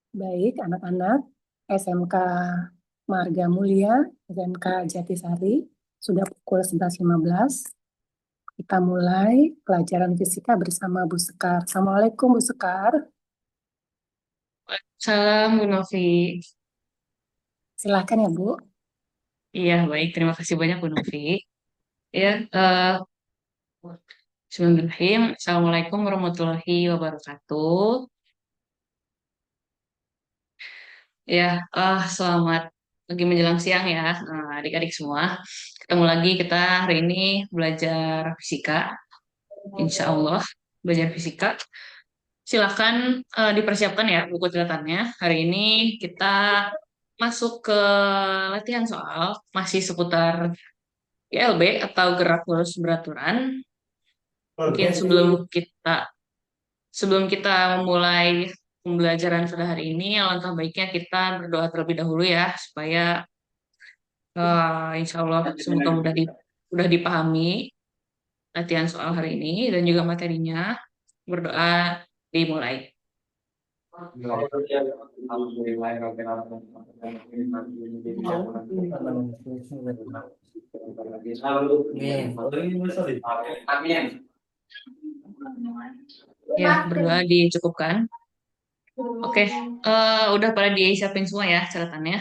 Baik, anak-anak SMK Marga Mulia, SMK Jatisari, sudah pukul 11.15. Kita mulai pelajaran fisika bersama Bu Sekar. Assalamualaikum, Bu Sekar. Salam, Bu Novi. Silakan ya, Bu. Iya, baik. Terima kasih banyak, Bu Novi. Ya, Bismillahirrahmanirrahim. Assalamualaikum warahmatullahi wabarakatuh. Ya, selamat pagi menjelang siang ya, adik-adik semua. Ketemu lagi kita hari ini belajar fisika. Insya Allah, belajar fisika. Silakan dipersiapkan ya buku catatannya. Hari ini kita masuk ke latihan soal, masih seputar GLB atau gerak lurus beraturan. Mungkin sebelum kita memulai pembelajaran pada hari ini, alangkah baiknya kita berdoa terlebih dahulu ya, supaya insya Allah semoga mudah dipahami latihan soal hari ini dan juga materinya. Berdoa dimulai. Ya, berdoa dicukupkan. Oke, udah pada disiapin semua ya catatannya.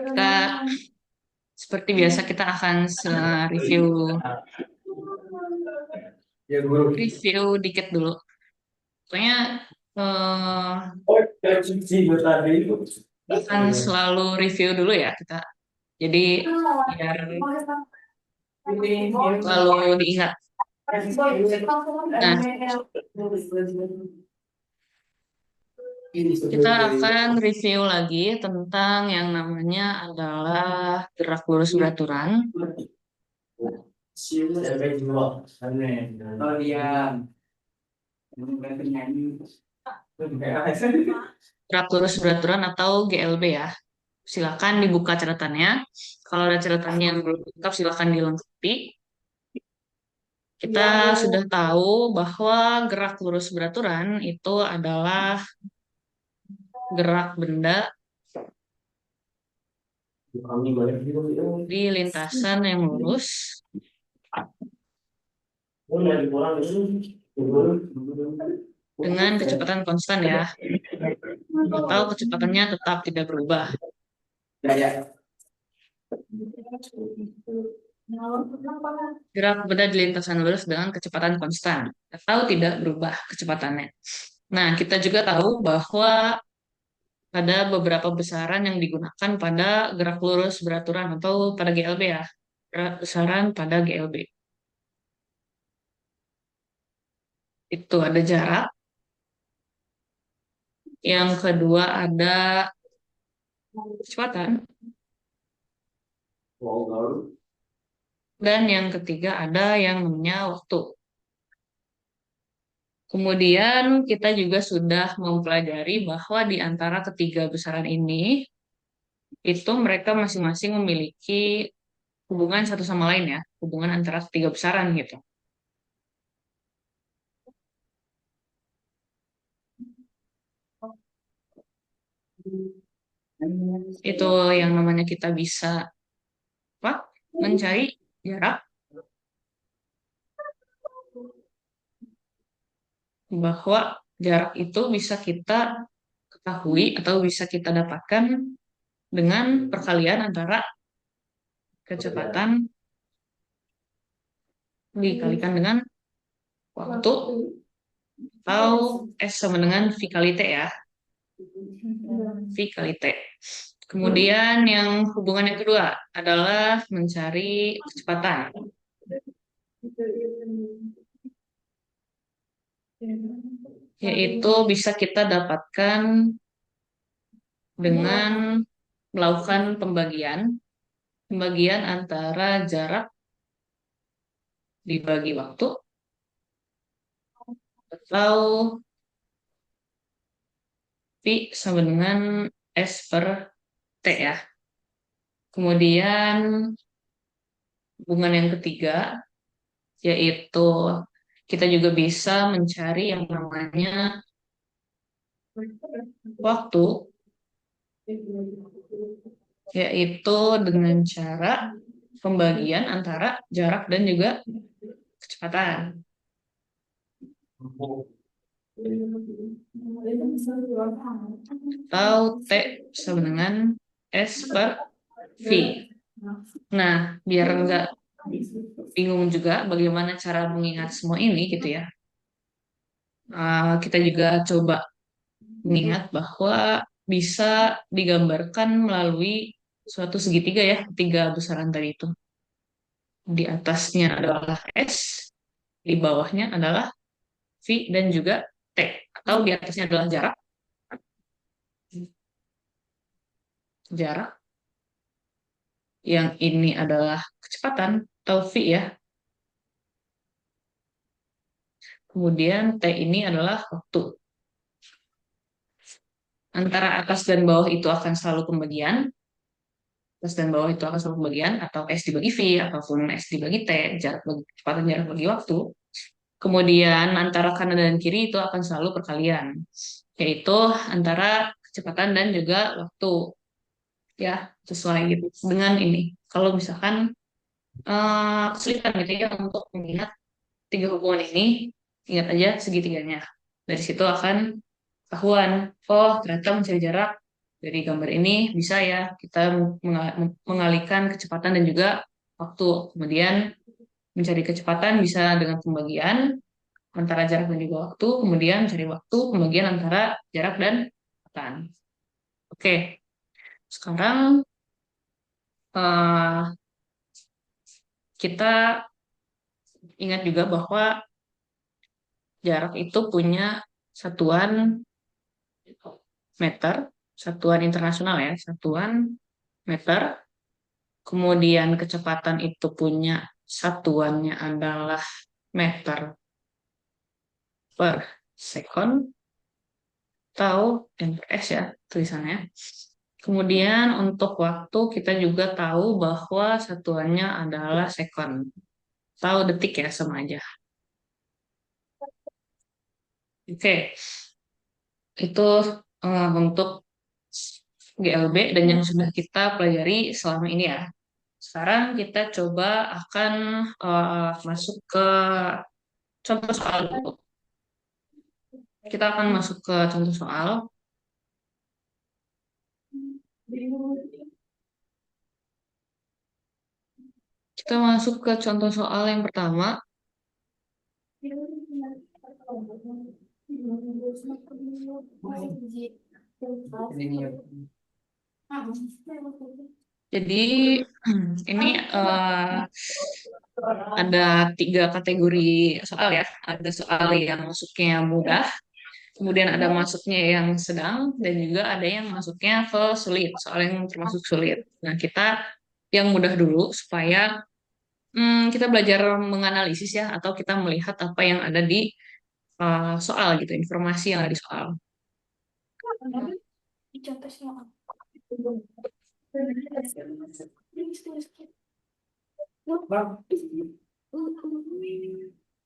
Kita seperti biasa kita akan review review dikit dulu. Pokoknya eh, akan selalu review dulu ya kita. Jadi biar selalu diingat. Nah, kita akan review lagi tentang yang namanya adalah gerak lurus beraturan. Gerak lurus beraturan atau GLB ya. Silakan dibuka catatannya. Kalau ada catatannya yang belum lengkap, silakan dilengkapi. Kita sudah tahu bahwa gerak lurus beraturan itu adalah gerak benda di lintasan yang lurus dengan kecepatan konstan ya, atau kecepatannya tetap tidak berubah. Gerak benda di lintasan lurus dengan kecepatan konstan atau tidak berubah kecepatannya. Nah, kita juga tahu bahwa ada beberapa besaran yang digunakan pada gerak lurus beraturan atau pada GLB ya. Besaran pada GLB. Itu ada jarak. Yang kedua ada kecepatan. Dan yang ketiga ada yang namanya waktu. Kemudian kita juga sudah mempelajari bahwa di antara ketiga besaran ini, itu mereka masing-masing memiliki hubungan satu sama lain ya. Hubungan antara ketiga besaran gitu. Itu yang namanya kita bisa apa? Mencari jarak, bahwa jarak itu bisa kita ketahui atau bisa kita dapatkan dengan perkalian antara kecepatan dikalikan dengan waktu atau S sama dengan V kali T ya. V kali T. Kemudian yang hubungan yang kedua adalah mencari kecepatan. Yaitu bisa kita dapatkan dengan melakukan pembagian antara jarak dibagi waktu atau V sama dengan S per T ya. Kemudian hubungan yang ketiga yaitu kita juga bisa mencari yang namanya waktu, yaitu dengan cara pembagian antara jarak dan juga kecepatan. Atau T sama dengan S per V. Nah, biar nggak bingung juga bagaimana cara mengingat semua ini gitu ya. Kita juga coba mengingat bahwa bisa digambarkan melalui suatu segitiga ya, tiga besaran tadi itu. Di atasnya adalah S, di bawahnya adalah V dan juga T. Atau di atasnya adalah jarak, jarak yang ini adalah kecepatan atau V ya. Kemudian T ini adalah waktu. Antara atas dan bawah itu akan selalu pembagian. Atas dan bawah itu akan selalu pembagian atau S dibagi V ataupun S dibagi T, jarak bagi kecepatan, jarak bagi waktu. Kemudian antara kanan dan kiri itu akan selalu perkalian, yaitu antara kecepatan dan juga waktu. Ya, sesuai gitu dengan ini. Kalau misalkan kesulitan gitu ya untuk mengingat tiga hubungan ini, ingat aja segitiganya. Dari situ akan ketahuan, oh ternyata mencari jarak dari gambar ini bisa ya kita mengalihkan kecepatan dan juga waktu. Kemudian mencari kecepatan bisa dengan pembagian antara jarak dan juga waktu, kemudian mencari waktu, pembagian antara jarak dan kecepatan. Oke, sekarang eh, kita ingat juga bahwa jarak itu punya satuan meter, satuan internasional ya, satuan meter. Kemudian kecepatan itu punya satuannya adalah meter per second atau MPS ya tulisannya. Kemudian untuk waktu kita juga tahu bahwa satuannya adalah second. Tahu detik ya sama aja. Oke, itu untuk GLB dan yang sudah kita pelajari selama ini ya. Sekarang kita coba akan masuk ke contoh soal dulu. Kita akan masuk ke contoh soal. Kita masuk ke contoh soal yang pertama. Jadi ini ada tiga kategori soal ya. Ada soal yang masuknya mudah, kemudian ada masuknya yang sedang, dan juga ada yang masuknya ke sulit, soal yang termasuk sulit. Nah, kita yang mudah dulu supaya kita belajar menganalisis ya, atau kita melihat apa yang ada di soal gitu, informasi yang ada di soal.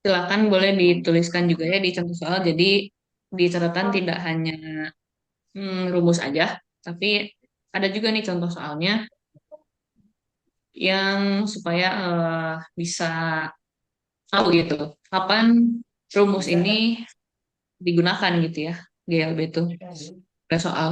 Silakan boleh dituliskan juga ya di contoh soal. Jadi di catatan tidak hanya rumus aja, tapi ada juga nih contoh soalnya yang supaya bisa tahu gitu kapan rumus ini digunakan gitu ya GLB itu. Ada soal.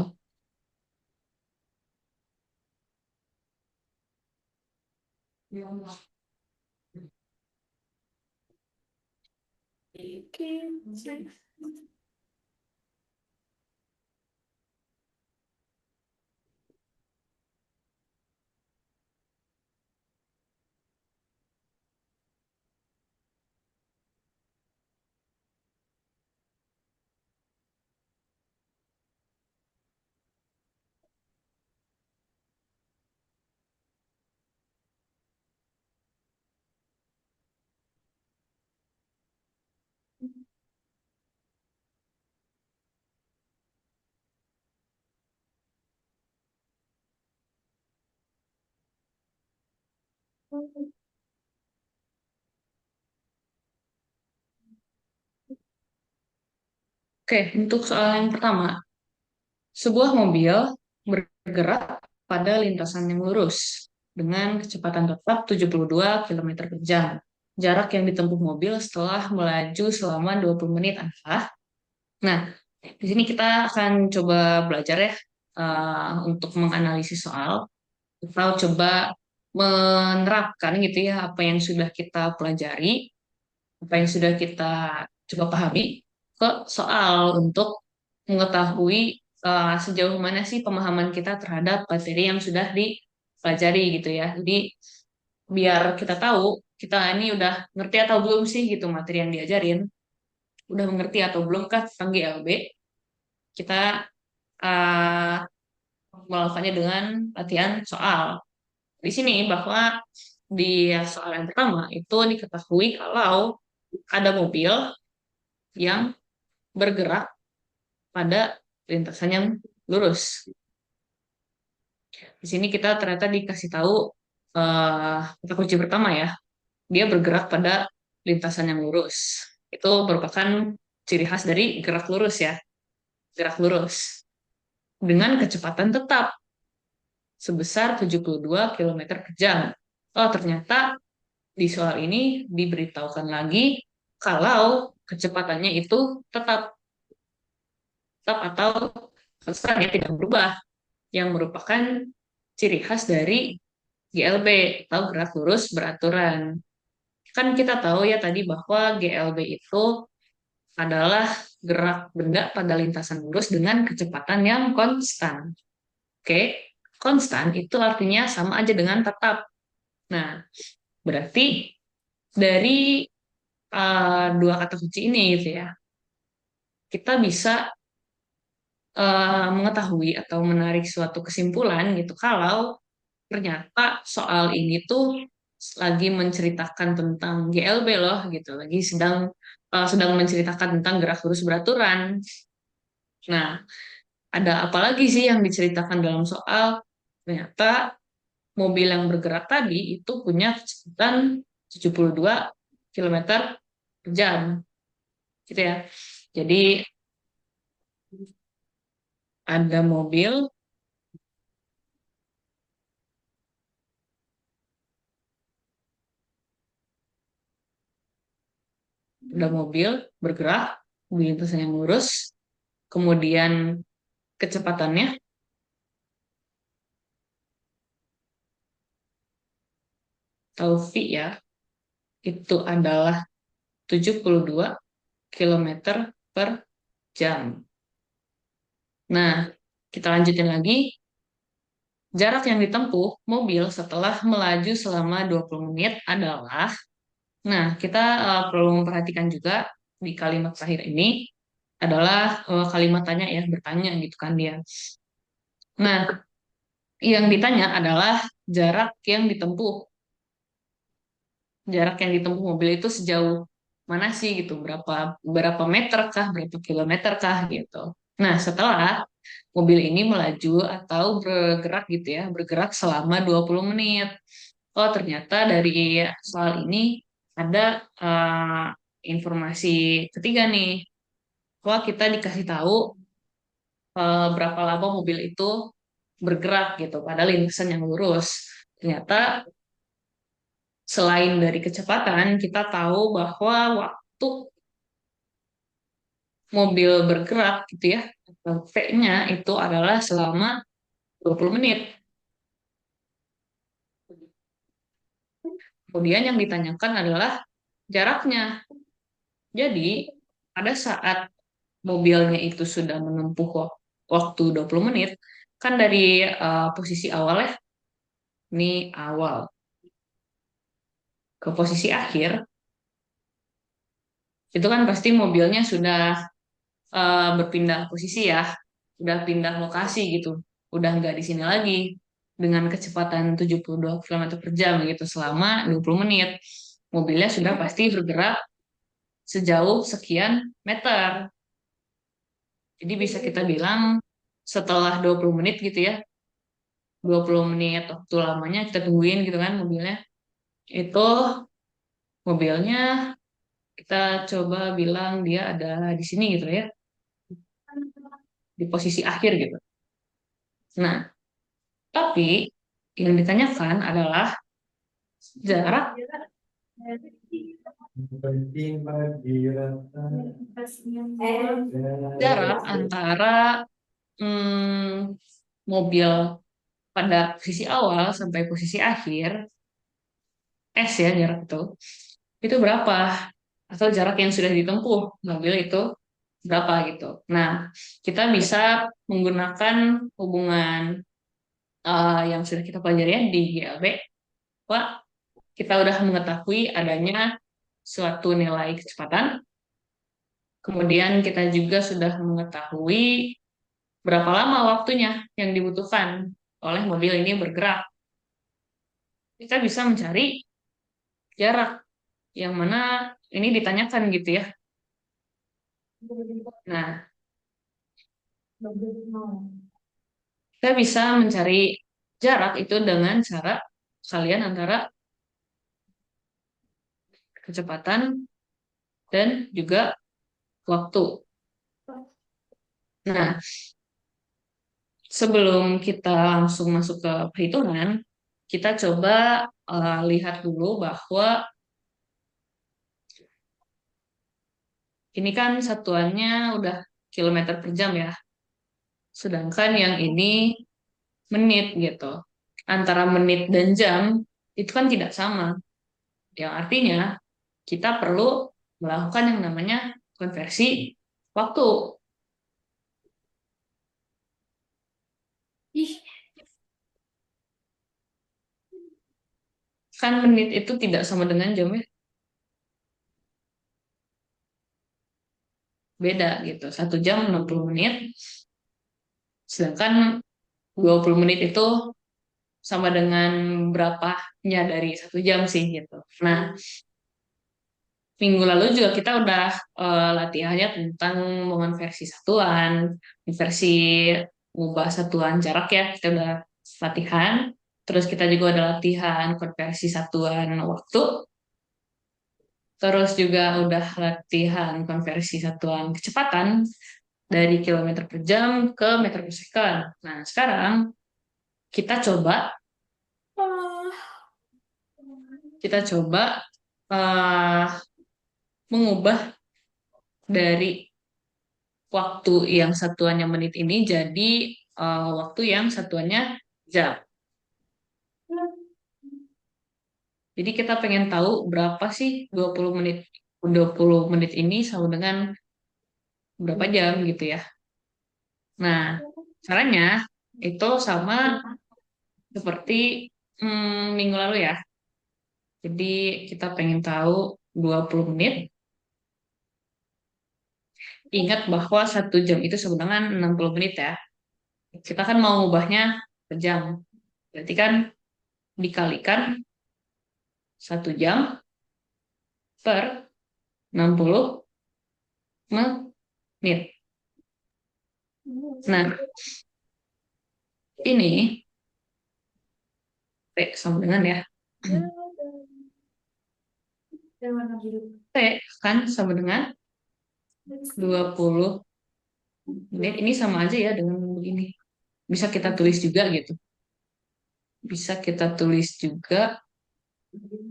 Oke, untuk soal yang pertama. Sebuah mobil bergerak pada lintasan yang lurus dengan kecepatan tetap 72 km per jam. Jarak yang ditempuh mobil setelah melaju selama 20 menit adalah. Nah, di sini kita akan coba belajar ya untuk menganalisis soal atau coba menerapkan gitu ya apa yang sudah kita pelajari, apa yang sudah kita coba pahami ke soal untuk mengetahui sejauh mana sih pemahaman kita terhadap materi yang sudah dipelajari gitu ya. Jadi biar kita tahu kita ini udah ngerti atau belum sih gitu materi yang diajarin, udah mengerti atau belum kah tentang GLB. Kita uh, melakukannya dengan latihan soal. Di sini bahwa di soal yang pertama itu diketahui kalau ada mobil yang bergerak pada lintasan yang lurus. Di sini kita ternyata dikasih tahu kata kunci pertama ya, dia bergerak pada lintasan yang lurus. Itu merupakan ciri khas dari gerak lurus ya, gerak lurus dengan kecepatan tetap sebesar 72 km per jam. Oh, ternyata di soal ini diberitahukan lagi kalau kecepatannya itu tetap tetap atau konstan ya tidak berubah yang merupakan ciri khas dari GLB atau gerak lurus beraturan. Kan kita tahu ya tadi bahwa GLB itu adalah gerak benda pada lintasan lurus dengan kecepatan yang konstan. Oke, konstan itu artinya sama aja dengan tetap. Nah, berarti dari dua kata kunci ini gitu ya, kita bisa mengetahui atau menarik suatu kesimpulan gitu kalau ternyata soal ini tuh lagi menceritakan tentang GLB loh gitu, lagi sedang menceritakan tentang gerak lurus beraturan. Nah, ada apa lagi sih yang diceritakan dalam soal? Ternyata mobil yang bergerak tadi itu punya kecepatan 72 km per jam gitu ya. Jadi ada mobil, bergerak di lintasan yang lurus, kemudian kecepatannya atau V ya, itu adalah 72 km per jam. Nah, kita lanjutin lagi. Jarak yang ditempuh mobil setelah melaju selama 20 menit adalah, nah kita perlu memperhatikan juga di kalimat terakhir ini adalah kalimat tanya ya, bertanya gitu kan dia. Nah, yang ditanya adalah jarak yang ditempuh. Jarak yang ditempuh mobil itu sejauh mana sih gitu, berapa berapa meter kah, berapa kilometer kah gitu. Nah, setelah mobil ini melaju atau bergerak gitu ya, bergerak selama 20 menit. Oh, ternyata dari soal ini ada informasi ketiga nih. Wah, kita dikasih tahu berapa lama mobil itu bergerak gitu pada lintasan yang lurus. Ternyata selain dari kecepatan, kita tahu bahwa waktu mobil bergerak gitu ya, atau T-nya itu adalah selama 20 menit. Kemudian yang ditanyakan adalah jaraknya. Jadi, pada saat mobilnya itu sudah menempuh waktu 20 menit, kan dari posisi awal ya, ini awal, ke posisi akhir, itu kan pasti mobilnya sudah berpindah posisi ya, udah pindah lokasi gitu, udah nggak di sini lagi dengan kecepatan 72 km per jam gitu selama 20 menit. Mobilnya sudah pasti bergerak sejauh sekian meter. Jadi bisa kita bilang setelah 20 menit gitu ya, 20 menit waktu lamanya kita tungguin gitu kan mobilnya. Itu mobilnya kita coba bilang dia ada di sini gitu ya, di posisi akhir gitu. Nah, tapi yang ditanyakan adalah jarak jarak antara hmm, mobil pada posisi awal sampai posisi akhir, S ya jarak itu berapa? Atau jarak yang sudah ditempuh mobil itu berapa gitu. Nah, kita bisa menggunakan hubungan yang sudah kita pelajari ya di GLB, bahwa kita udah mengetahui adanya suatu nilai kecepatan, kemudian kita juga sudah mengetahui berapa lama waktunya yang dibutuhkan oleh mobil ini bergerak. Kita bisa mencari jarak yang mana ini ditanyakan gitu ya. Nah, kita bisa mencari jarak itu dengan cara kalian antara kecepatan dan juga waktu. Nah, sebelum kita langsung masuk ke perhitungan, kita coba lihat dulu bahwa ini kan satuannya udah kilometer per jam ya. Sedangkan yang ini menit gitu. Antara menit dan jam itu kan tidak sama. Yang artinya kita perlu melakukan yang namanya konversi waktu. Ih, kan menit itu tidak sama dengan jam ya. Beda gitu. 1 jam 60 menit, sedangkan 20 menit itu sama dengan berapanya dari 1 jam sih gitu. Nah, minggu lalu juga kita udah latihannya tentang mengonversi satuan, konversi mengubah satuan jarak ya, kita udah latihan. Terus kita juga udah latihan konversi satuan waktu. Terus juga udah latihan konversi satuan kecepatan dari kilometer per jam ke meter per second. Nah, sekarang kita coba kita coba eh, mengubah dari waktu yang satuannya menit ini jadi waktu yang satuannya jam. Jadi kita pengen tahu berapa sih 20 menit ini sama dengan berapa jam gitu ya. Nah, caranya itu sama seperti minggu lalu ya. Jadi kita pengen tahu 20 menit. Ingat bahwa 1 jam itu sebenarnya 60 menit ya. Kita kan mau ubahnya per jam. Berarti kan dikalikan 1 jam per 60 menit. Nah, ini T sama dengan ya. T kan sama dengan 20 menit. Ini sama aja ya dengan begini. Bisa kita tulis juga gitu. Bisa kita tulis juga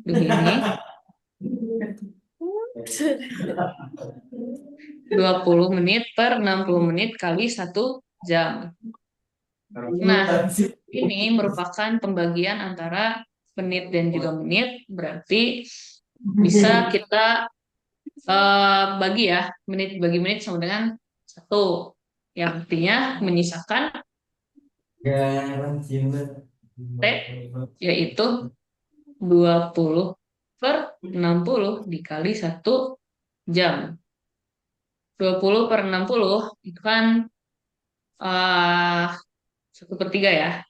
begini. 20 menit per 60 menit kali 1 jam. Nah, ini merupakan pembagian antara menit dan juga menit. Berarti bisa kita bagi ya, menit bagi menit sama dengan 1. Yang artinya menyisakan T, yaitu 20 per 60 dikali 1 jam. 20 per 60 itu kan uh, 1/3 ya.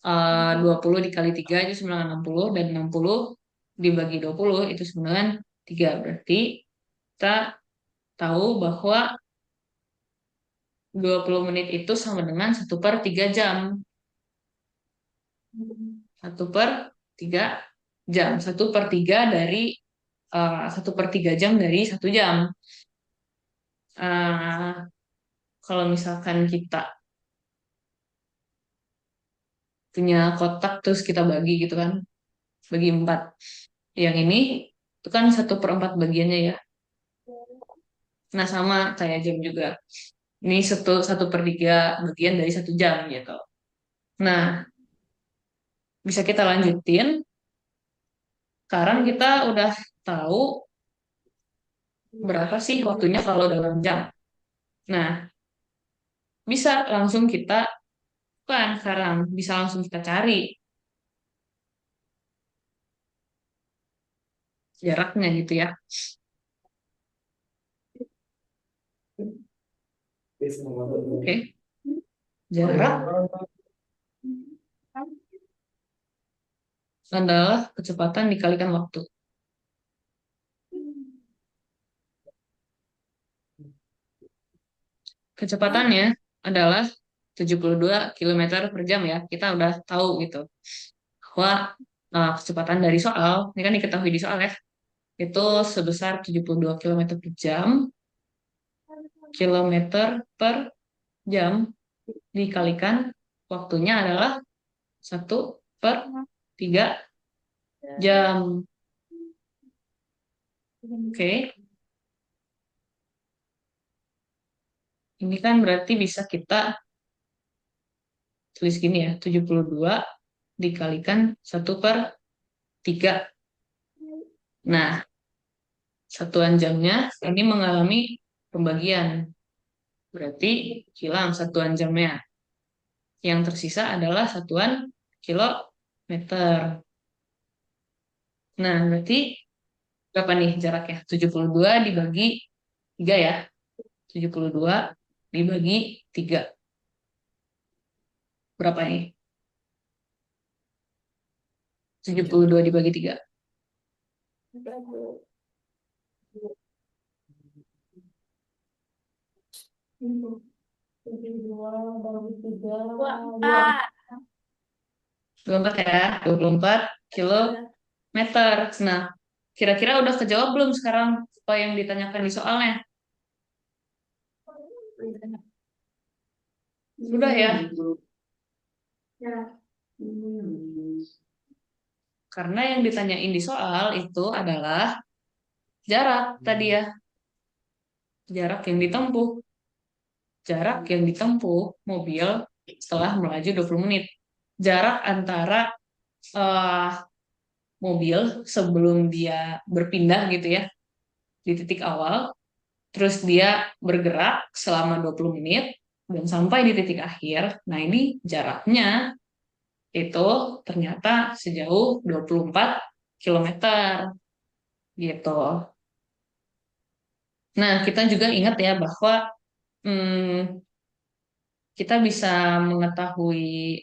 20 dikali 3 itu 960 dan 60 dibagi 20 itu 93. Berarti kita tahu bahwa 20 menit itu sama dengan 1/3 jam. 1/3 jam. 1/3 dari 1/3 jam dari 1 jam. Eh, Kalau misalkan kita punya kotak terus kita bagi gitu kan, bagi 4. Yang ini itu kan 1/4 bagiannya ya. Nah sama kayak jam juga. Ini 1/3 bagian dari 1 jam gitu. Nah bisa kita lanjutin. Sekarang kita udah tahu berapa sih waktunya kalau dalam jam. Nah bisa langsung kita kan sekarang bisa langsung kita cari jaraknya gitu ya. Oke, jarak adalah kecepatan dikalikan waktu. Kecepatannya adalah 72 km per jam ya. Kita udah tahu gitu. Bahwa kecepatan dari soal, ini kan diketahui di soal ya, itu sebesar 72 km per jam, kilometer per jam dikalikan waktunya adalah 1/3 jam. Oke, ini kan berarti bisa kita tulis gini ya, 72 dikalikan 1/3. Nah, satuan jamnya ini mengalami pembagian. Berarti hilang satuan jamnya. Yang tersisa adalah satuan kilometer. Nah, berarti berapa nih jaraknya? 72 dibagi 3 ya. 72 dibagi 3. Berapa nih? 72 dibagi 3. Dua puluh empat ya, 24 kilometer. Nah, kira-kira udah kejawab belum sekarang apa yang ditanyakan di soalnya? Sudah ya? Karena yang ditanyain di soal itu adalah jarak tadi ya. Jarak yang ditempuh. Jarak yang ditempuh mobil setelah melaju 20 menit. Jarak antara eh, mobil sebelum dia berpindah gitu ya di titik awal, terus dia bergerak selama 20 menit dan sampai di titik akhir. Nah, ini jaraknya itu ternyata sejauh 24 kilometer gitu. Nah, kita juga ingat ya bahwa hmm, kita bisa mengetahui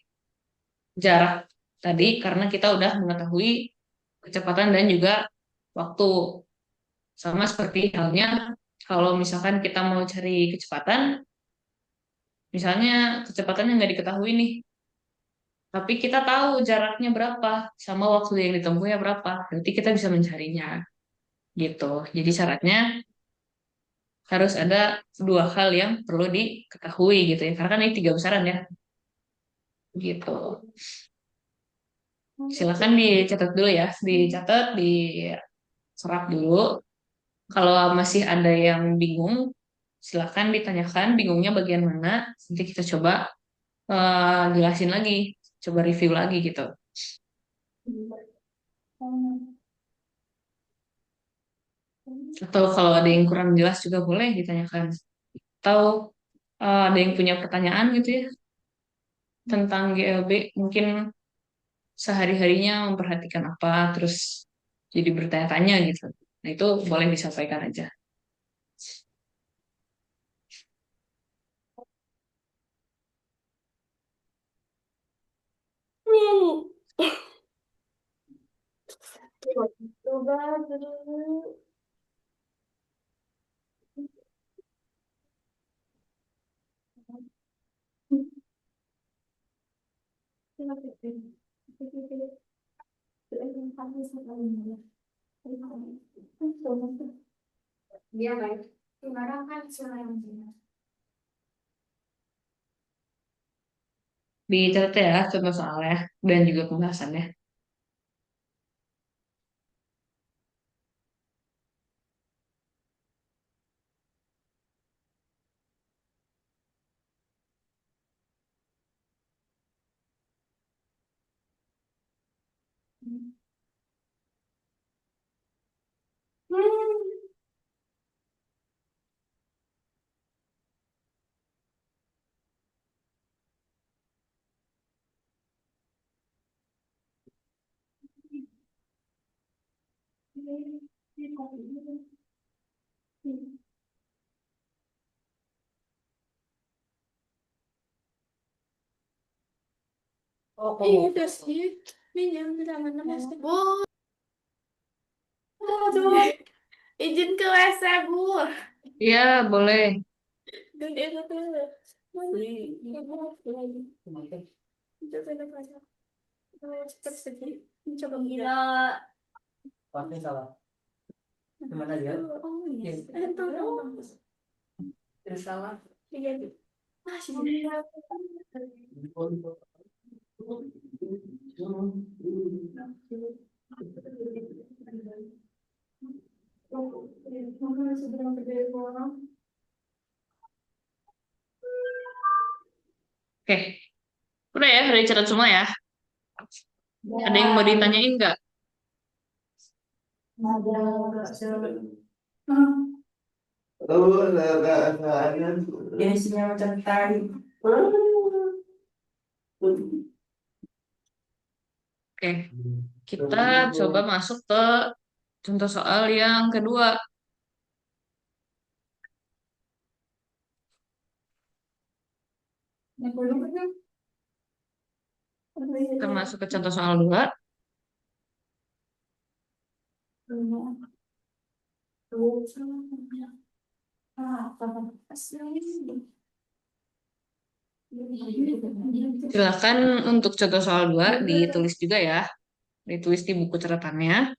jarak tadi karena kita udah mengetahui kecepatan dan juga waktu. Sama seperti halnya kalau misalkan kita mau cari kecepatan, misalnya kecepatannya nggak diketahui nih, tapi kita tahu jaraknya berapa sama waktu yang ditempuhnya berapa, berarti kita bisa mencarinya gitu. Jadi syaratnya harus ada dua hal yang perlu diketahui gitu ya, karena kan ini tiga besaran ya, gitu. Silakan dicatat dulu ya, dicatat, diserap dulu. Kalau masih ada yang bingung, silakan ditanyakan bingungnya bagian mana. Nanti kita coba jelasin lagi, coba review lagi gitu. Atau kalau ada yang kurang jelas juga boleh ditanyakan. Atau ada yang punya pertanyaan gitu ya tentang GLB, mungkin sehari-harinya memperhatikan apa, terus jadi bertanya-tanya gitu. Nah itu boleh disampaikan aja. Dicatat ya contoh soalnya dan juga pembahasannya. Iya, terus sih. Minjem tangan mas. Bu, tuh. Izin ke WC, Bu. Iya, boleh. Dan itu tuh. Coba gila. Pasti salah. Gimana aja? Oh, iya. Itu dong. Tidak salah. Iya. Masih. Oke, udah ya, udah dicatat semua ya. Ada yang mau ditanyain nggak? Isinya macam tadi. Oke, kita coba masuk ke contoh soal yang kedua. Kita masuk ke contoh soal dua. Silakan untuk contoh soal dua ditulis juga ya. Ditulis di buku catatannya.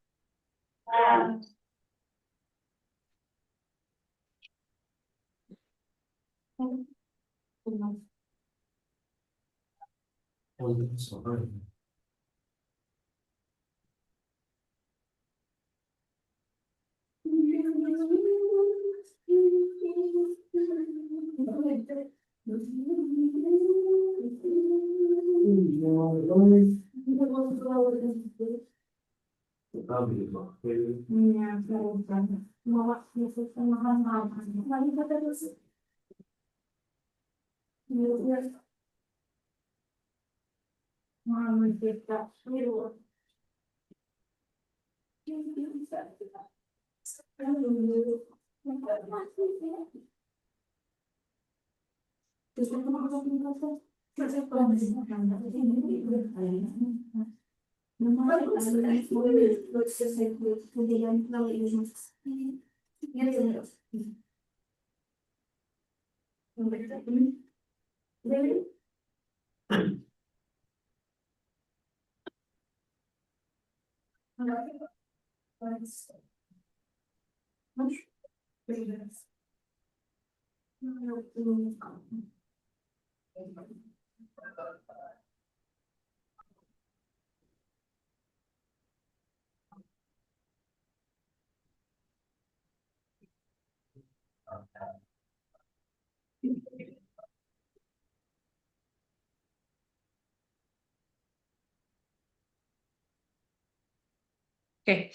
Oke.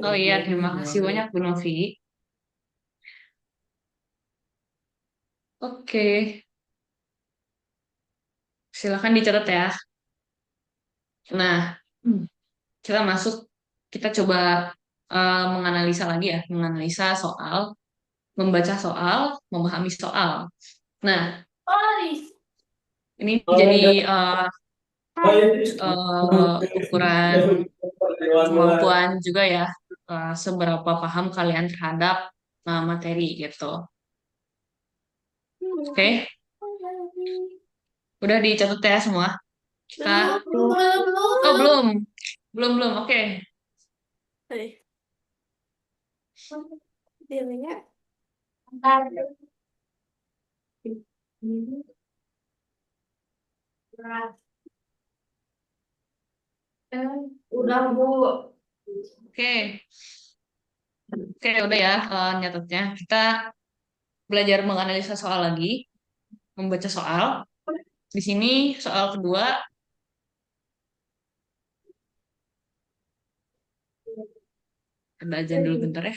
Oh iya, terima kasih banyak Bu Novi. Oke, silakan dicatat ya. Nah, kita masuk, kita coba menganalisa lagi ya, menganalisa soal, membaca soal, memahami soal. Nah, ini jadi ukuran kemampuan juga ya, seberapa paham kalian terhadap materi gitu. Oke, udah dicatat ya semua. Kita, oh belum, belum belum. Oke, Dia Udah, Bu. Oke, oke udah ya nyatetnya. Kita belajar menganalisa soal lagi, membaca soal. Di sini soal kedua, ada ajan dulu bentar ya.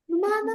Mana?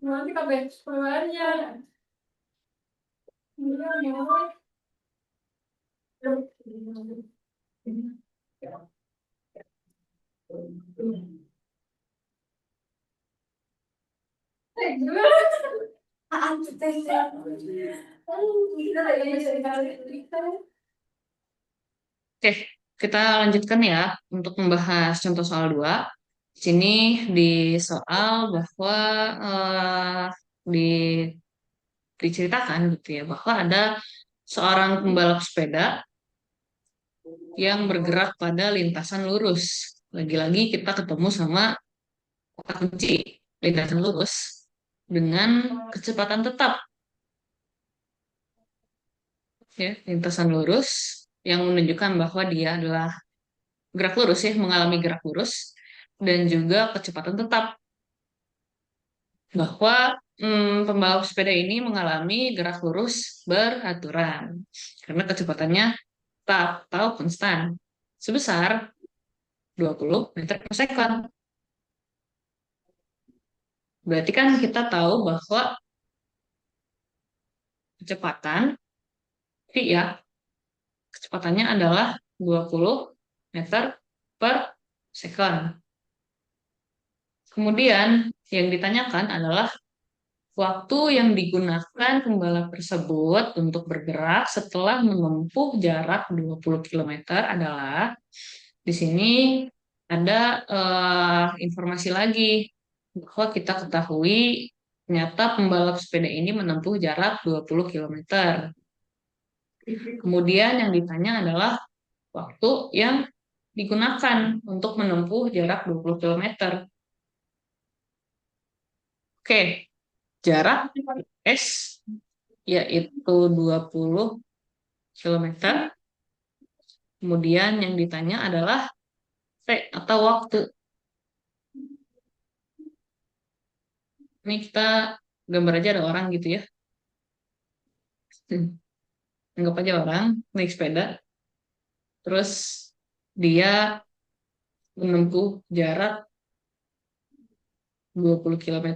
Nanti kabeh keluarnya. Oke, kita lanjutkan ya untuk membahas contoh soal 2. Di sini di soal bahwa di, diceritakan gitu ya bahwa ada seorang pembalap sepeda yang bergerak pada lintasan lurus. Lagi-lagi kita ketemu sama kata kunci lintasan lurus dengan kecepatan tetap ya, lintasan lurus yang menunjukkan bahwa dia adalah gerak lurus ya, mengalami gerak lurus dan juga kecepatan tetap bahwa pembalap sepeda ini mengalami gerak lurus beraturan karena kecepatannya tetap atau konstan sebesar 20 meter per second. Berarti kan kita tahu bahwa kecepatan V ya, kecepatannya adalah 20 meter per second. Kemudian yang ditanyakan adalah waktu yang digunakan pembalap tersebut untuk bergerak setelah menempuh jarak 20 km adalah di sini ada informasi lagi bahwa kita ketahui ternyata pembalap sepeda ini menempuh jarak 20 km. Kemudian yang ditanya adalah waktu yang digunakan untuk menempuh jarak 20 km. Oke, jarak S yaitu 20 km. Kemudian yang ditanya adalah T atau waktu. Ini kita gambar aja ada orang gitu ya. Anggap aja orang naik sepeda. Terus dia menempuh jarak 20 km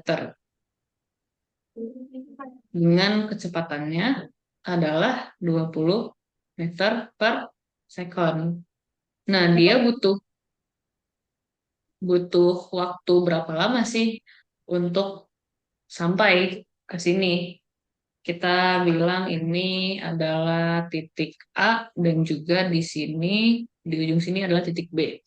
dengan kecepatannya adalah 20 meter per second. Nah, dia butuh butuh waktu berapa lama sih untuk sampai ke sini? Kita bilang ini adalah titik A dan juga di sini, di ujung sini adalah titik B.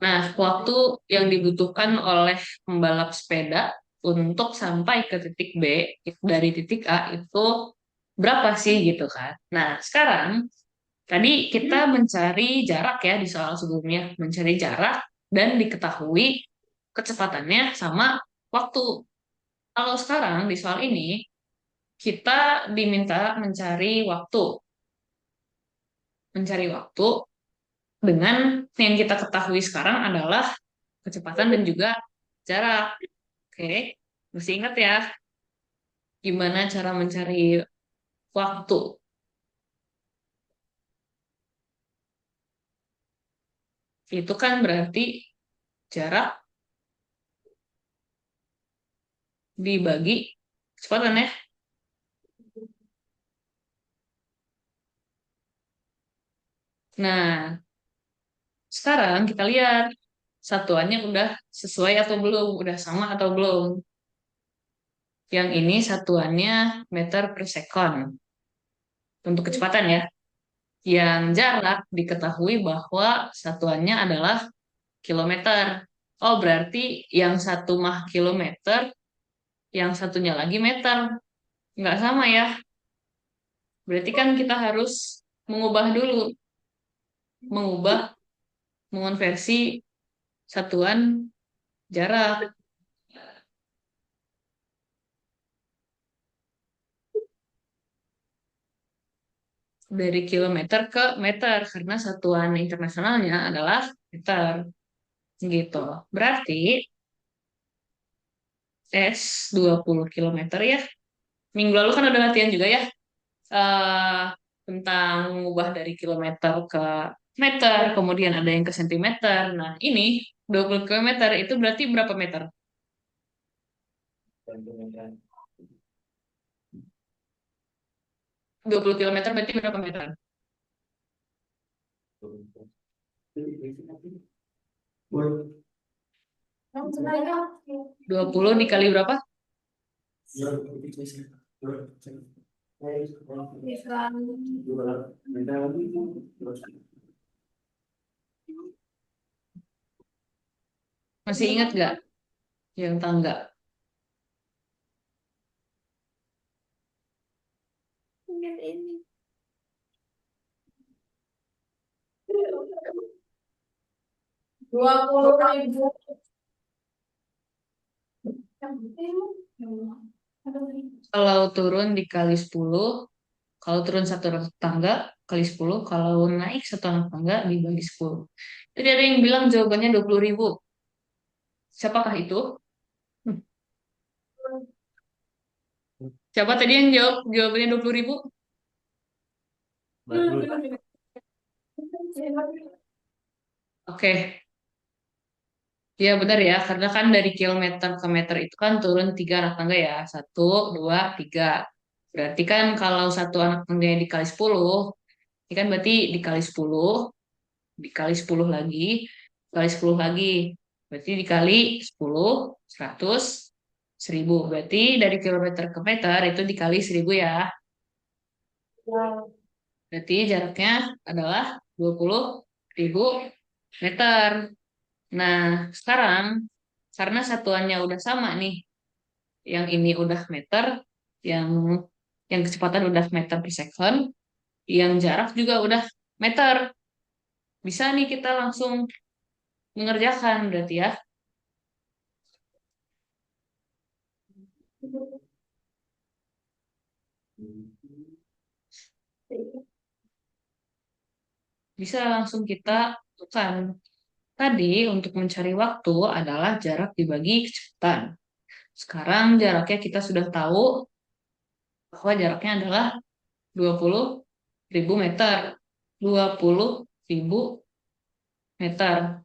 Nah, waktu yang dibutuhkan oleh pembalap sepeda untuk sampai ke titik B dari titik A itu berapa sih gitu kan? Nah, sekarang tadi kita mencari jarak ya di soal sebelumnya, mencari jarak dan diketahui kecepatannya sama waktu. Kalau sekarang di soal ini kita diminta mencari waktu dengan yang kita ketahui sekarang adalah kecepatan dan juga jarak. Oke, mesti ingat ya gimana cara mencari waktu. Itu kan berarti jarak dibagi kecepatan ya. Nah, sekarang kita lihat satuannya udah sesuai atau belum, udah sama atau belum. Yang ini satuannya meter per second untuk kecepatan ya. Yang jarak diketahui bahwa satuannya adalah kilometer. Oh, berarti yang satu mah kilometer, yang satunya lagi meter. Nggak sama ya. Berarti kan kita harus mengubah dulu, mengubah, mengonversi satuan jarak dari kilometer ke meter karena satuan internasionalnya adalah meter gitu. Berarti S 20 km ya. Minggu lalu kan ada latihan juga ya eh, tentang mengubah dari kilometer ke meter, kemudian ada yang ke sentimeter. Nah, ini 20 km itu berarti berapa meter? 20 km berarti berapa meter? 20 dikali berapa? Masih ingat nggak yang tangga? Ini. 20.000. Kalau turun dikali 10, kalau turun satu tangga kali 10, kalau naik satu tangga dibagi 10. Jadi ada yang bilang jawabannya 20.000. Siapakah itu? Hmm. Siapa tadi yang jawab jawabannya 20.000? Oke, ya benar ya, karena kan dari kilometer ke meter itu kan turun 3 anak tangga ya, 1, 2, 3. Berarti kan kalau satu anak tangganya dikali 10, ini kan berarti dikali 10 lagi, dikali 10 lagi. Berarti dikali 10, 100, 1000. Berarti dari kilometer ke meter itu dikali 1000 ya. Berarti jaraknya adalah 20.000 meter. Nah, sekarang karena satuannya udah sama nih, yang ini udah meter, yang yang kecepatan udah meter per second, yang jarak juga udah meter. Bisa nih kita langsung mengerjakan berarti ya. Bisa langsung kita lakukan. Tadi untuk mencari waktu adalah jarak dibagi kecepatan. Sekarang jaraknya kita sudah tahu bahwa jaraknya adalah 20.000 meter. 20.000 meter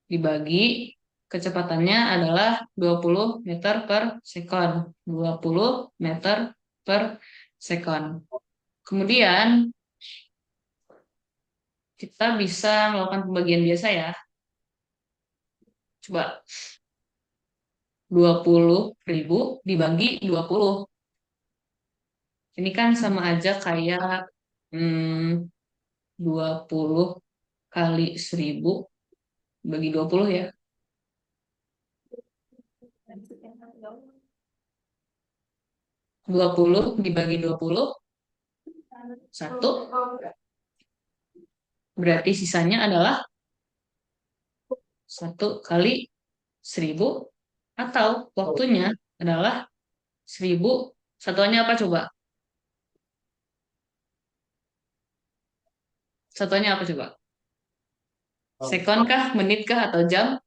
dibagi kecepatannya adalah 20 meter per sekon. 20 meter per sekon. Kemudian kita bisa melakukan pembagian biasa ya. Coba 20.000 dibagi 20. Ini kan sama aja kayak 20 kali 1.000 bagi 20 ya. 20 dibagi 20, 1. Berarti sisanya adalah 1 kali 1.000 atau waktunya adalah 1.000. Satuannya apa coba? Satuannya apa coba? Sekon kah, menit kah, atau jam?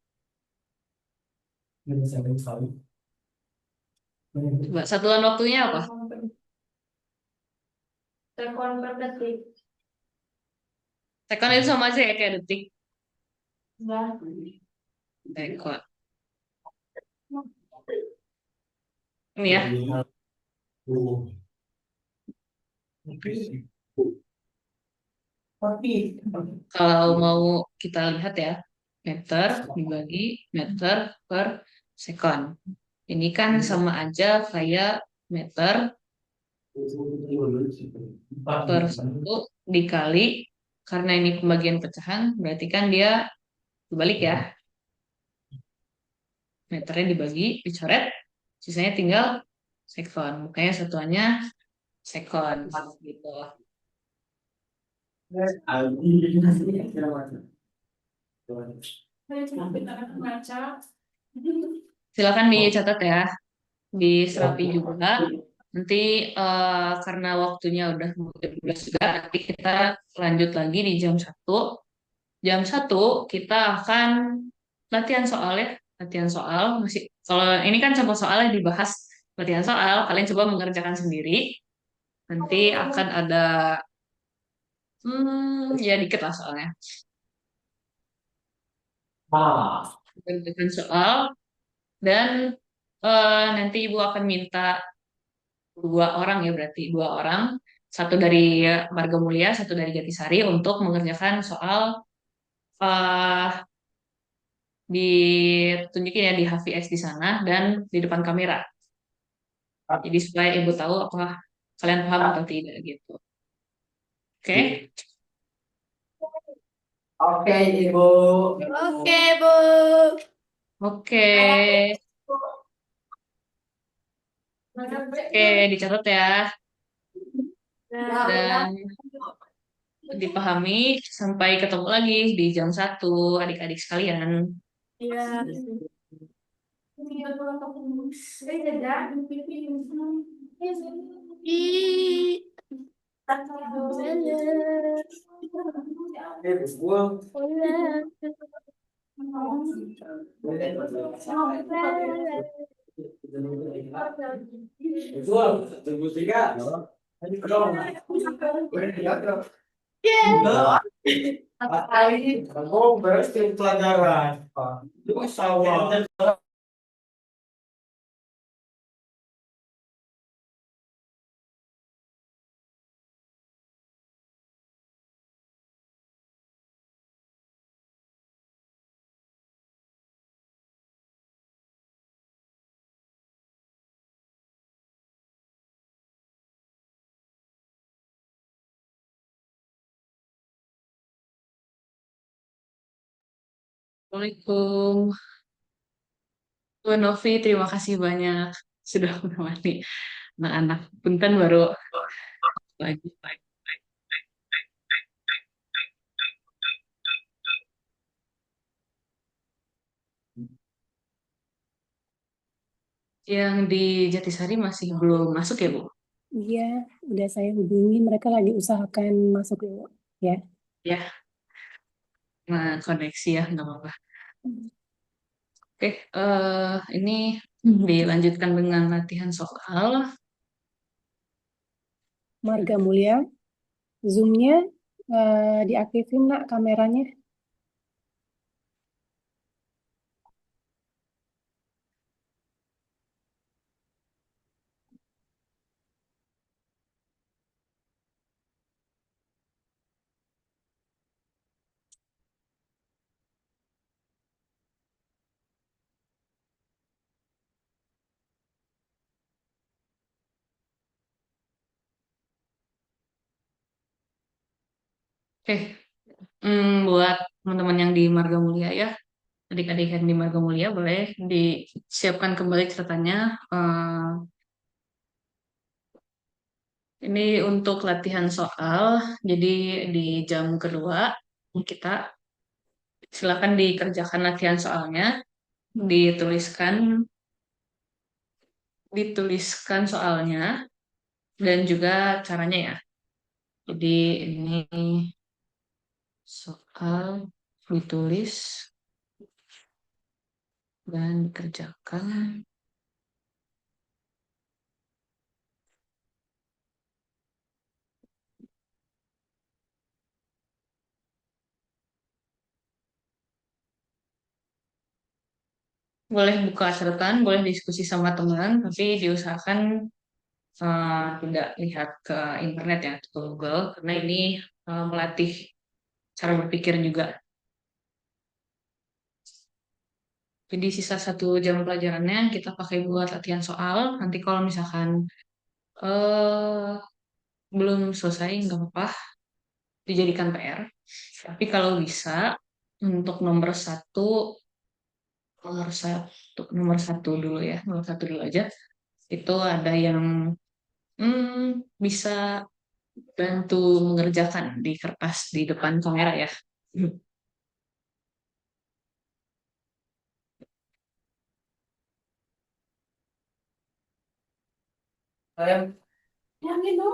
Coba satuan waktunya apa? Sekon per detik. Sekon itu sama aja ya kayak detik. Enggak. Sekon. Ini ya. Kalau mau kita lihat ya, meter dibagi meter per sekon. Ini kan sama aja kayak meter per 1 dikali, karena ini pembagian pecahan, berarti kan dia dibalik ya. Meternya dibagi, dicoret, sisanya tinggal sekon. Makanya satuannya sekon gitu. Silakan dicatat ya, diserapi juga. Nanti karena waktunya udah mau jam 12 juga, nanti kita lanjut lagi di jam 1. Jam 1 kita akan latihan soal ya. Latihan soal masih, kalau ini kan contoh soalnya dibahas latihan soal, kalian coba mengerjakan sendiri. Nanti akan ada ya dikit lah soalnya. Mengerjakan soal dan nanti ibu akan minta 2 orang ya, berarti 2 orang, satu dari Marga Mulia, satu dari Jatisari untuk mengerjakan soal eh ditunjukin ya di HVS di sana dan di depan kamera. Jadi supaya ibu tahu apakah kalian paham atau tidak gitu. Oke? Oke, Ibu. Oke, Bu. Oke. Oke, dicatat ya dan dipahami. Sampai ketemu lagi di jam 1 adik-adik sekalian. Iya. Ih. Kamu beres tim pelajaran. Itu sawah. Assalamualaikum. Bu Novi, terima kasih banyak sudah menemani anak-anak. Punten baru lagi. Yang di Jatisari masih belum masuk ya, Bu? Iya, udah saya hubungi, mereka lagi usahakan masuk dulu. Ya. Ya, nah koneksi ya, nggak apa-apa. Oke, ini dilanjutkan dengan latihan soal. Marga Mulia, Zoom-nya diaktifin nak kameranya. Oke, buat teman-teman yang di Marga Mulia ya, adik-adik yang di Marga Mulia boleh disiapkan kembali ceritanya. Eh, ini untuk latihan soal, jadi di jam kedua kita silakan dikerjakan latihan soalnya, dituliskan dituliskan soalnya dan juga caranya ya. Jadi ini soal ditulis dan dikerjakan. Boleh buka catatan, boleh diskusi sama teman, tapi diusahakan tidak lihat ke internet ya, ke Google, karena ini melatih cara berpikir juga. Jadi sisa 1 jam pelajarannya kita pakai buat latihan soal. Nanti kalau misalkan eh, belum selesai, nggak apa-apa, dijadikan PR. Tapi kalau bisa, untuk nomor satu dulu ya, nomor satu dulu aja. Itu ada yang bisa bantu mengerjakan di kertas di depan kamera ya. Sayang, Yang itu.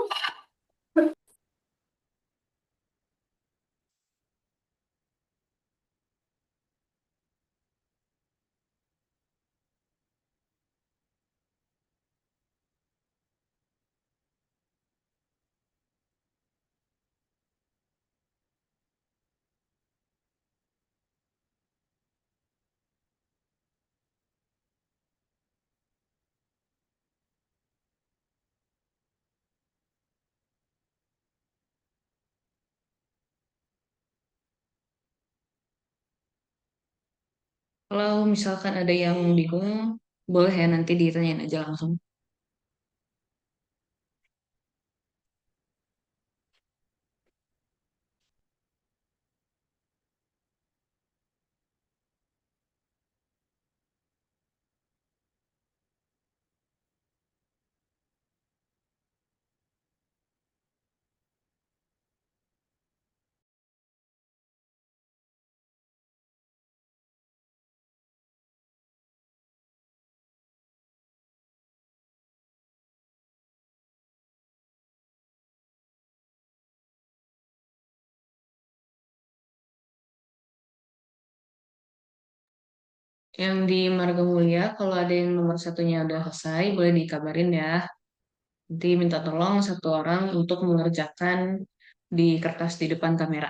Kalau misalkan ada yang bingung, boleh ya nanti ditanyain aja langsung. Yang di Marga Mulia, kalau ada yang nomor satunya udah selesai, boleh dikabarin ya. Nanti minta tolong 1 orang untuk mengerjakan di kertas di depan kamera.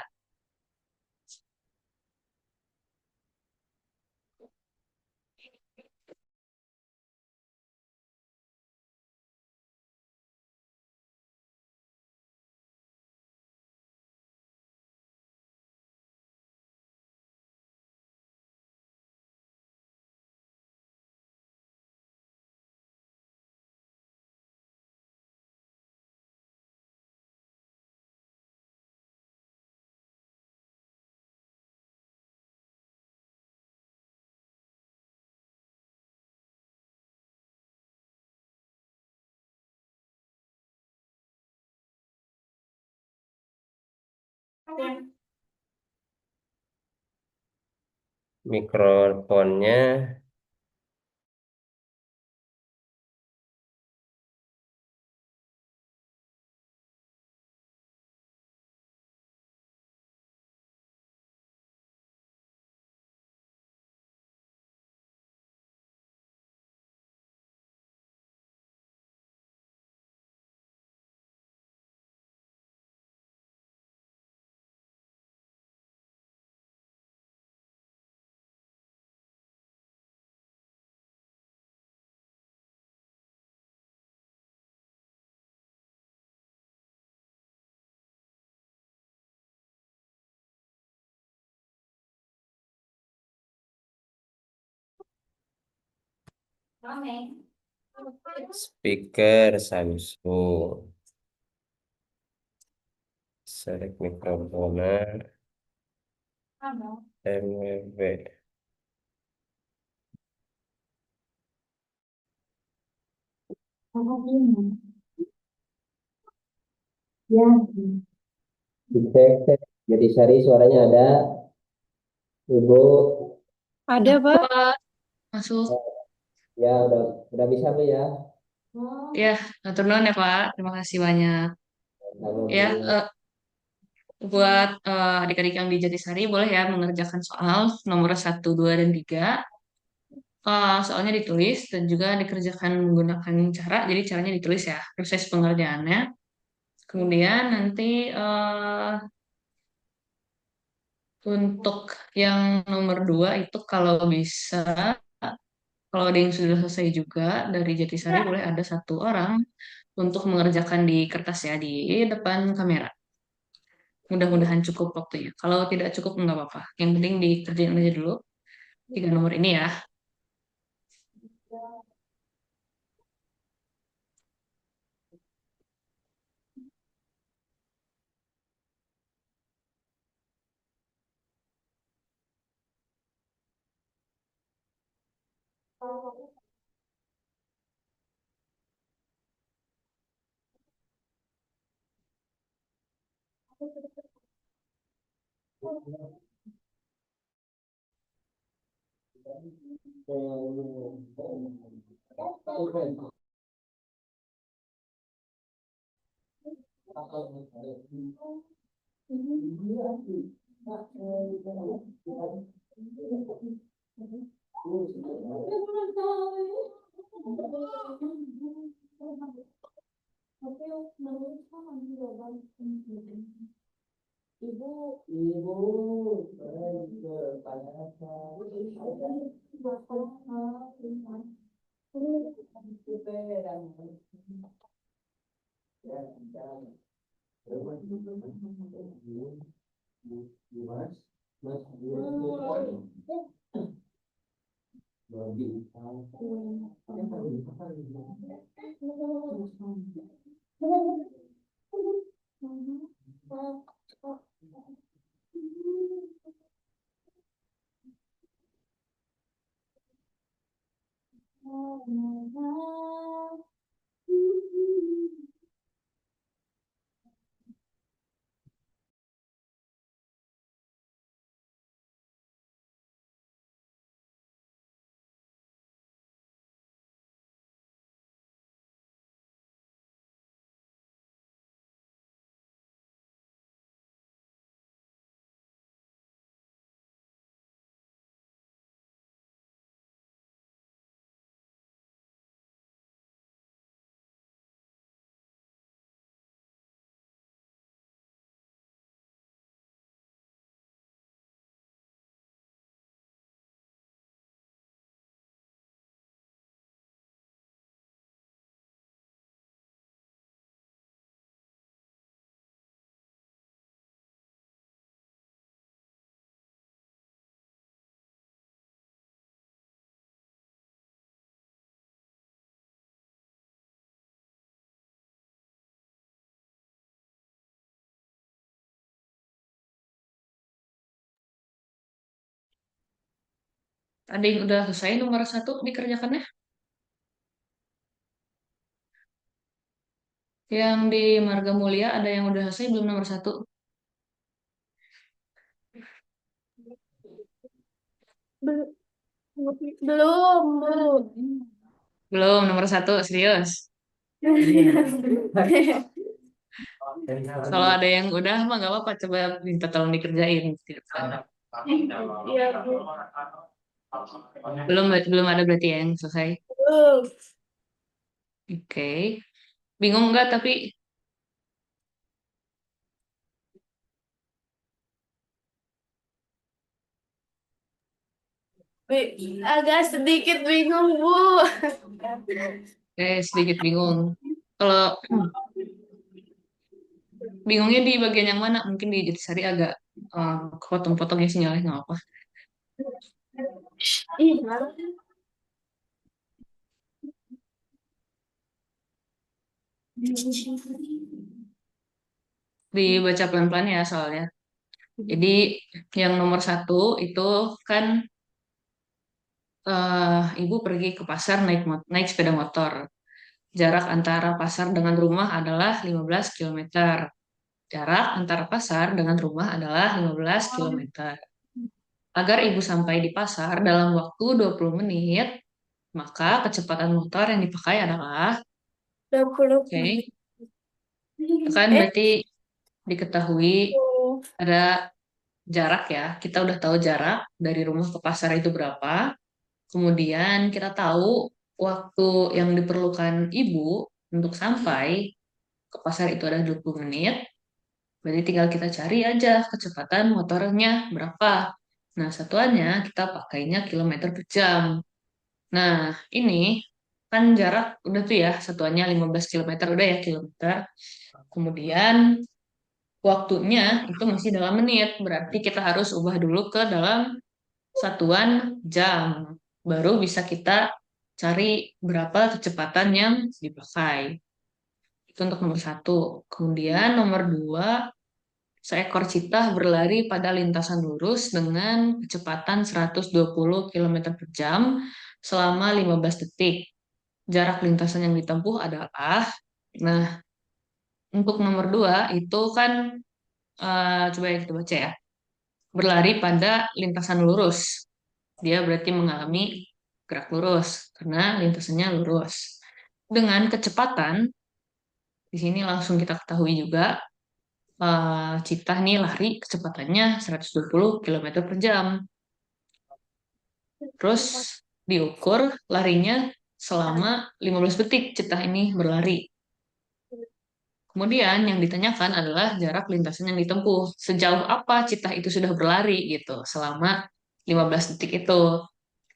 Mikrofonnya Speaker Samsung. Select microphone MWB. Dicek. Jadi Sari suaranya ada. Ibu. Ada, Pak. Pak, masuk. Ya udah bisa Bu ya. Ya, atur nuhun ya Pak. Terima kasih banyak. Ya, buat adik-adik yang di Jatisari boleh ya mengerjakan soal nomor 1, 2, dan 3. Soalnya ditulis dan juga dikerjakan menggunakan cara, jadi caranya ditulis ya, proses pengerjaannya. Kemudian nanti untuk yang nomor 2 itu kalau bisa, kalau ada yang sudah selesai juga dari Jatisari boleh ada 1 orang untuk mengerjakan di kertas ya, di depan kamera. Mudah-mudahan cukup waktunya. Kalau tidak cukup nggak apa-apa. Yang penting dikerjain aja dulu 3 nomor ini ya. Ada yang udah selesai nomor 1 dikerjakannya? Yang di Marga Mulia ada yang udah selesai belum nomor 1? Belum, belum, Bu. Belum, nomor 1, serius. Kalau ada yang udah mah nggak apa-apa, coba minta tolong dikerjain. Iya, Bu. Belum, belum ada berarti ya yang selesai. Belum. Oke. Bingung nggak tapi Agak sedikit bingung, Bu. sedikit bingung. Kalau bingungnya di bagian yang mana? Mungkin di Jatisari agak kepotong-potong ya sinyalnya nggak apa. Ih, Dibaca pelan-pelan ya soalnya. Jadi yang nomor 1 itu kan ibu pergi ke pasar naik sepeda motor. Jarak antara pasar dengan rumah adalah 15 kilometer. Jarak antara pasar dengan rumah adalah 15 kilometer. Agar ibu sampai di pasar dalam waktu 20 menit, maka kecepatan motor yang dipakai adalah, 20 oke, itu kan berarti diketahui ada jarak ya. Kita udah tahu jarak dari rumah ke pasar itu berapa. Kemudian kita tahu waktu yang diperlukan ibu untuk sampai ke pasar itu ada 20 menit. Berarti tinggal kita cari aja kecepatan motornya berapa. Nah, satuannya kita pakainya kilometer per jam. Nah, ini kan jarak udah tuh ya, satuannya 15 kilometer udah ya kilometer. Kemudian waktunya itu masih dalam menit, berarti kita harus ubah dulu ke dalam satuan jam. Baru bisa kita cari berapa kecepatan yang dipakai. Itu untuk nomor 1. Kemudian nomor 2, seekor citah berlari pada lintasan lurus dengan kecepatan 120 km per jam selama 15 detik. Jarak lintasan yang ditempuh adalah, nah, untuk nomor 2 itu kan, coba ya kita baca ya, berlari pada lintasan lurus. Dia berarti mengalami gerak lurus karena lintasannya lurus. Dengan kecepatan, di sini langsung kita ketahui juga, citah nih lari kecepatannya 120 km per jam. Terus diukur larinya selama 15 detik citah ini berlari. Kemudian yang ditanyakan adalah jarak lintasan yang ditempuh. Sejauh apa citah itu sudah berlari gitu selama 15 detik itu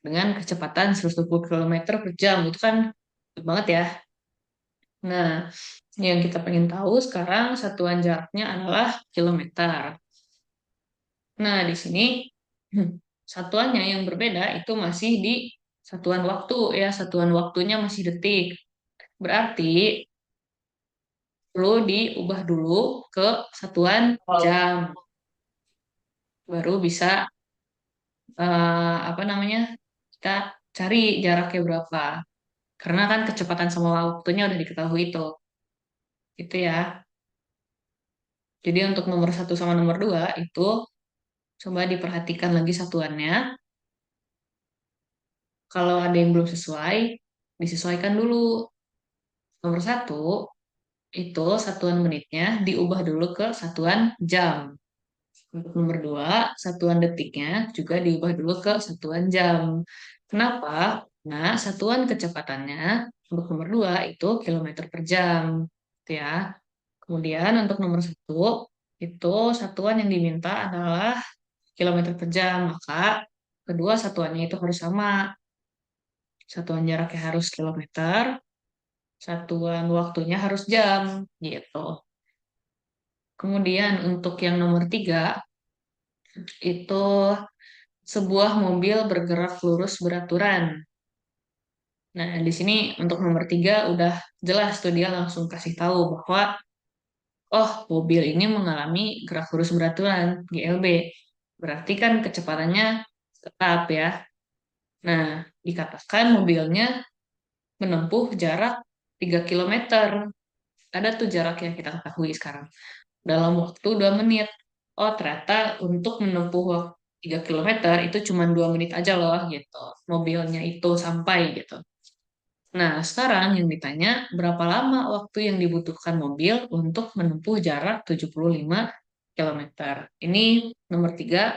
dengan kecepatan 120 km per jam. Itu kan cepet banget ya. Nah, yang kita pengen tahu sekarang satuan jaraknya adalah kilometer. Nah, di sini satuannya yang berbeda itu masih di satuan waktu ya, satuan waktunya masih detik. Berarti perlu diubah dulu ke satuan jam. Baru bisa apa namanya? Kita cari jaraknya berapa. Karena kan kecepatan sama waktunya udah diketahui itu. Itu ya. Jadi untuk nomor 1 sama nomor 2 itu coba diperhatikan lagi satuannya. Kalau ada yang belum sesuai, disesuaikan dulu. Nomor 1 itu satuan menitnya diubah dulu ke satuan jam. Untuk nomor 2, satuan detiknya juga diubah dulu ke satuan jam. Kenapa? Nah, satuan kecepatannya untuk nomor 2 itu kilometer per jam. Gitu ya. Kemudian untuk nomor 1, itu satuan yang diminta adalah kilometer per jam. Maka kedua satuannya itu harus sama. Satuan jaraknya harus kilometer, satuan waktunya harus jam. Gitu. Kemudian untuk yang nomor 3, itu sebuah mobil bergerak lurus beraturan. Nah, di sini untuk nomor 3 udah jelas tuh dia langsung kasih tahu bahwa oh, mobil ini mengalami gerak lurus beraturan, GLB. Berarti kan kecepatannya tetap ya. Nah, dikatakan mobilnya menempuh jarak 3 kilometer. Ada tuh jarak yang kita ketahui sekarang. Dalam waktu 2 menit. Oh, ternyata untuk menempuh 3 kilometer itu cuma 2 menit aja loh gitu. Mobilnya itu sampai gitu. Nah, sekarang yang ditanya berapa lama waktu yang dibutuhkan mobil untuk menempuh jarak 75 kilometer. Ini nomor 3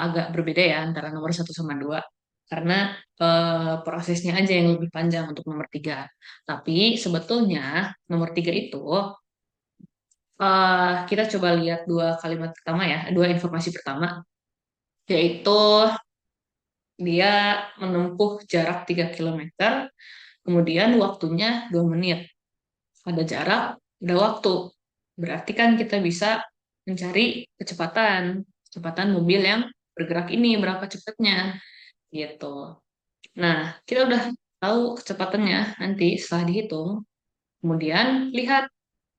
agak berbeda ya antara nomor 1 sama 2. Karena prosesnya aja yang lebih panjang untuk nomor 3. Tapi sebetulnya nomor 3 itu kita coba lihat dua kalimat pertama ya, dua informasi pertama, yaitu dia menempuh jarak 3 kilometer, kemudian waktunya 2 menit. Ada jarak, ada waktu. Berarti kan kita bisa mencari kecepatan mobil yang bergerak ini, berapa cepatnya, gitu. Nah, kita udah tahu kecepatannya nanti setelah dihitung. Kemudian lihat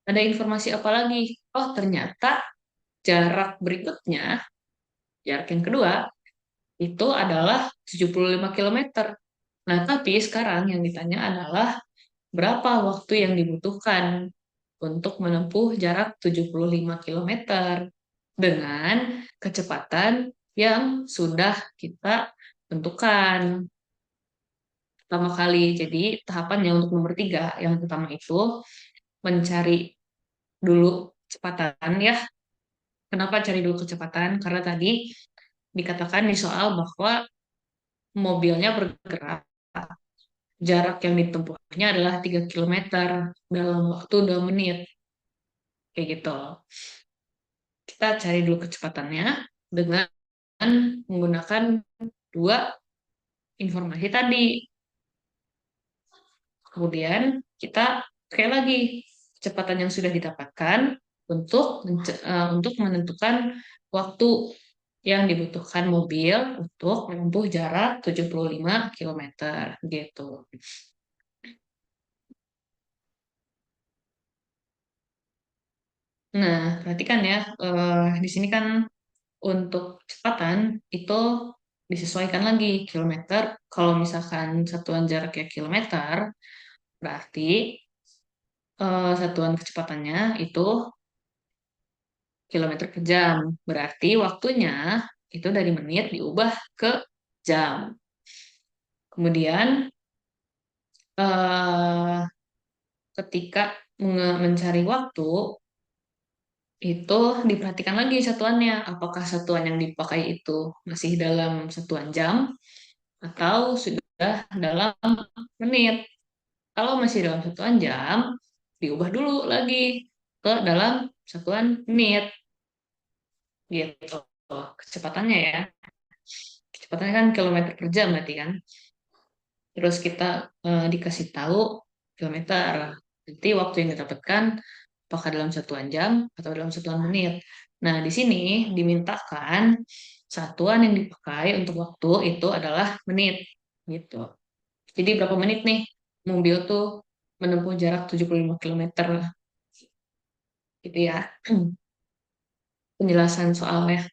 ada informasi apa lagi. Oh, ternyata jarak berikutnya, jarak yang kedua, itu adalah 75 kilometer. Nah, tapi sekarang yang ditanya adalah berapa waktu yang dibutuhkan untuk menempuh jarak 75 kilometer dengan kecepatan yang sudah kita tentukan pertama kali. Jadi tahapannya untuk nomor 3, yang pertama itu mencari dulu kecepatan ya. Kenapa cari dulu kecepatan? Karena tadi dikatakan di soal bahwa mobilnya bergerak, jarak yang ditempuhnya adalah 3 kilometer dalam waktu 2 menit. Kayak gitu. Kita cari dulu kecepatannya dengan menggunakan dua informasi tadi. Kemudian kita pakai lagi kecepatan yang sudah didapatkan untuk menentukan waktu yang dibutuhkan mobil untuk menempuh jarak 75 kilometer gitu. Nah, perhatikan ya, di sini kan untuk kecepatan itu disesuaikan lagi kilometer. Kalau misalkan satuan jaraknya kilometer, berarti satuan kecepatannya itu kilometer per jam. Berarti waktunya itu dari menit diubah ke jam. Kemudian eh, ketika mencari waktu itu diperhatikan lagi satuannya. Apakah satuan yang dipakai itu masih dalam satuan jam atau sudah dalam menit. Kalau masih dalam satuan jam, diubah dulu lagi ke dalam satuan menit. Gitu. Kecepatannya ya. Kecepatannya kan kilometer per jam berarti kan. Terus kita dikasih tahu kilometer. Jadi waktu yang didapatkan apakah dalam satuan jam atau dalam satuan menit. Nah, di sini dimintakan satuan yang dipakai untuk waktu itu adalah menit. Gitu. Jadi berapa menit nih mobil tuh menempuh jarak 75 kilometer gitu ya. Penjelasan soalnya.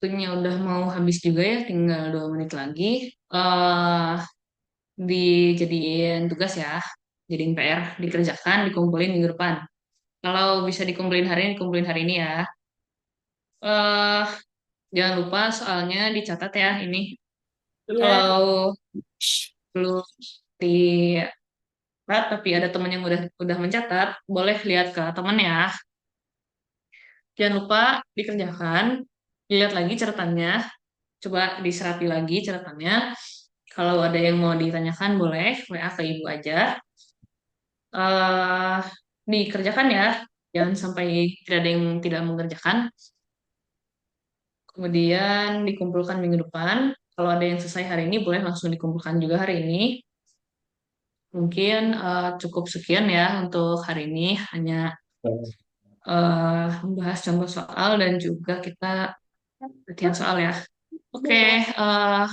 Waktunya udah mau habis juga ya, tinggal 2 menit lagi. eh Dijadiin tugas ya, jadiin PR, dikerjakan, dikumpulin minggu depan. Kalau bisa dikumpulin hari ini, dikumpulin hari ini ya. eh Jangan lupa soalnya dicatat ya ini. Iya. Kalau belum dicatat tapi ada teman yang udah mencatat, boleh lihat ke teman ya. Jangan lupa dikerjakan, dilihat lagi catatannya, coba diserapi lagi catatannya. Kalau ada yang mau ditanyakan boleh WA ke ibu aja. eh Dikerjakan ya, jangan sampai tidak ada yang tidak mengerjakan. Kemudian dikumpulkan minggu depan. Kalau ada yang selesai hari ini, boleh langsung dikumpulkan juga hari ini. Mungkin cukup sekian ya untuk hari ini. Hanya membahas contoh soal dan juga kita latihan soal ya. Oke,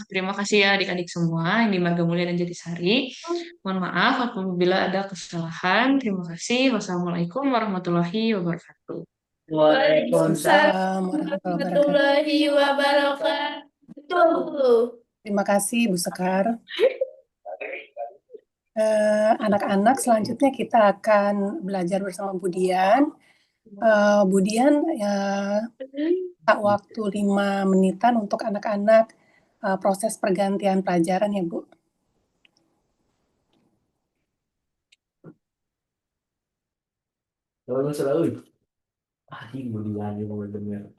terima kasih ya adik-adik semua yang di Marga Mulia dan Jatisari. Mohon maaf apabila ada kesalahan. Terima kasih. Wassalamualaikum warahmatullahi wabarakatuh. Waalaikumsalam Warahmatullahi wabarakatuh. warahmatullahi wabarakatuh. Terima kasih, Bu Sekar. Anak-anak, selanjutnya kita akan belajar bersama Budian. Budian, tak waktu 5 menitan untuk anak-anak proses pergantian pelajaran ya, Bu. Selalu. Ah, ibu lagi mau denger.